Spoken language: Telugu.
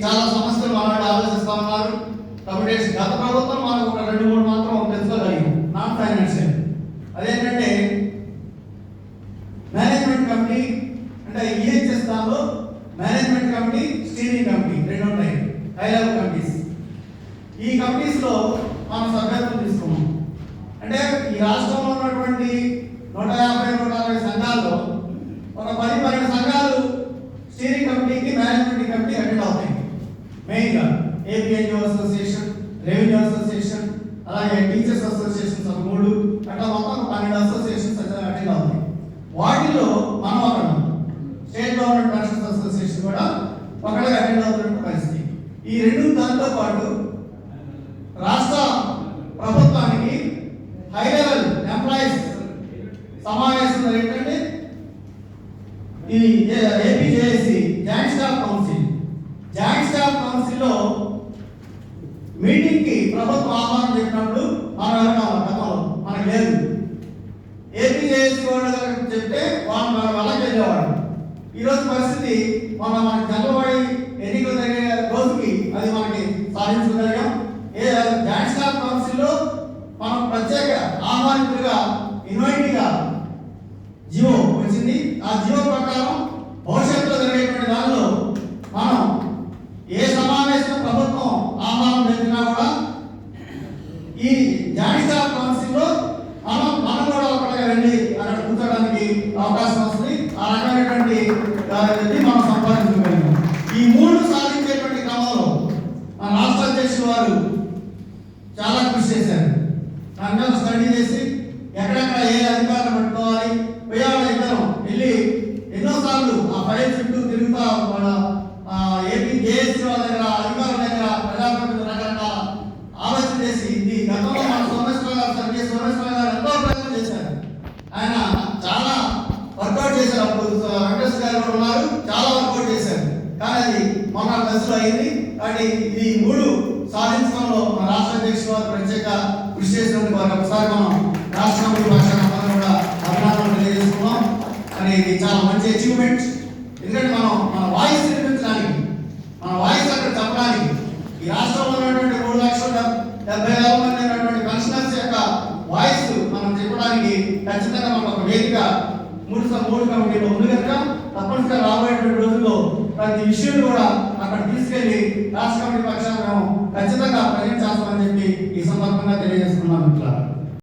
చాలా సమస్యలు మనవాళ్ళు ఆలోచిస్తూ ఉన్నారు. కాబట్టి గత ప్రభుత్వం మనకు ఒక 2-3 మాత్రం తెలుసుకోగలిగాం. నాన్ ఫైనాన్షియల్ అదేంటంటే మేనేజ్మెంట్ కమిటీ, అంటే ఈహెచ్ఎస్ దానిలో మేనేజ్మెంట్ కమిటీ, స్టీరింగ్ కమిటీ 2 ఉన్నాయి, హై లెవెల్ కమిటీస్. ఈ కమిటీస్లో మనం సభ్యత్వం తీసుకున్నాం. అంటే ఈ రాష్ట్రంలో ఉన్నటువంటి 150-160 సంఘాల్లో ఒక 10-12 సంఘాలు స్టీరింగ్ కమిటీకి, మేనేజ్మెంట్ కమిటీ అటెండ్ అవుతాయి. మెయిన్గా ఏపీఎన్జిఓ అసోసియేషన్, రెవెన్యూ అసోసియేషన్, అలాగే టీచర్స్ అసోసియేషన్స్ ఒక 3, అట్లా మొత్తం 12 అసోసియేషన్స్ అటెండ్ అవుతాయి. వాటిలో మనం ఒకడు, స్టేట్ గవర్నమెంట్ పెన్షన్స్ అసోసియేషన్ కూడా ఒకటిగా అటెండ్ అవుతున్న పరిస్థితి. ఈ 2 దాంతో పాటు రాష్ట్ర ప్రభుత్వానికి హై లెవెల్ ఎంప్లాయీస్ సమావేశం ఏంటంటే ఈ ఏపీజేఏసీ జాయింట్ స్టాఫ్ కౌన్సిల్లో మీటింగ్కి ప్రభుత్వం ఆహ్వానం చెప్పినప్పుడు మనం వెనకాల గతంలో మనకు లేదు. ఏపీజేఏసీ వాళ్ళు చెప్తే వాళ్ళు వాళ్ళకి వెళ్ళేవాడు. ఈరోజు పరిస్థితి మనకి జనవరి ఎన్నికలు జరిగే రోజుకి అది మనకి సాధించగలిగాం. జాయింట్ స్టాఫ్ కౌన్సిల్లో మనం ప్రత్యేక ఆహ్వానితులుగా ఇన్వైటీగా జియో వచ్చింది. ఆ జియో ప్రకారం భవిష్యత్తులో జరిగేటువంటి దానిలో మనం ఏ సమావేశం ప్రభుత్వం ఆహ్వానం పెట్టినా కూడా ఈ జాయింట్ స్టాఫ్ కౌన్సిల్లో మనం కూడా ఒకటిగా వెళ్ళి అక్కడ కూర్చోడానికి అవకాశం వస్తుంది. ఆ రకమైనటువంటి మనం సంపాదించగలిగాం. ఈ 3 సాధించేటువంటి క్రమంలో మన రాష్ట్ర అధ్యక్షులు వారు చాలా కృషి చేశారు. దాని మీద స్టడీ చేసి ఎక్కడెక్కడ ఏ అధికారులు పెట్టుకోవాలి, పోయాళ్ళ ఇద్దరం వెళ్ళి ఎన్నోసార్లు ఆ ఫైల్ చుట్టూ తిరుగుతా మన ఏపీ జేఏసీ వాళ్ళ దగ్గర, అధికారుల దగ్గర, ప్రజాప్రతినిధుల రకరకాల ఆలోచన చేసి ఇది గతంలో మన సోమేశ్వర గారు ఎంతో ప్రయత్నం చేశారు. ఆయన చాలా వర్కౌట్ చేశారు. అప్పుడు వెంకటేశ్వర గారు కూడా ఉన్నారు, చాలా వర్కౌట్ చేశారు. కానీ అది మొన్న దశలో అయింది. కాబట్టి ఇది 3 సాధించడంలో మన రాష్ట్ర అధ్యక్షుల వారు ప్రత్యేక కృషి చేసినందుకు వారికి ఒకసారి మనం రాష్ట్ర కమిటీ పక్షాన కూడా అభినందనలు తెలియజేస్తున్నాం. అని ఇది చాలా మంచి అచీవ్మెంట్. ఎందుకంటే మన వాయిస్ వినిపించడానికి, మన వాయిస్ అక్కడ చెప్పడానికి, ఈ రాష్ట్రంలో ఉన్నటువంటి 3,70,000 మంది ఉన్నటువంటి పెన్షనర్స్ యొక్క వాయిస్ మనం చెప్పడానికి ఖచ్చితంగా మనం ఒక వేదిక 3 కమిటీలో ఉంది కనుక తప్పనిసరిగా రాబోయేటువంటి రోజుల్లో ప్రతి ఇష్యూని కూడా అక్కడ తీసుకెళ్లి రాష్ట్ర కమిటీ పక్షాన మేము ఖచ్చితంగా ప్రకటించాల్సామని చెప్పి ఈ సందర్భంగా తెలియజేస్తున్నాం.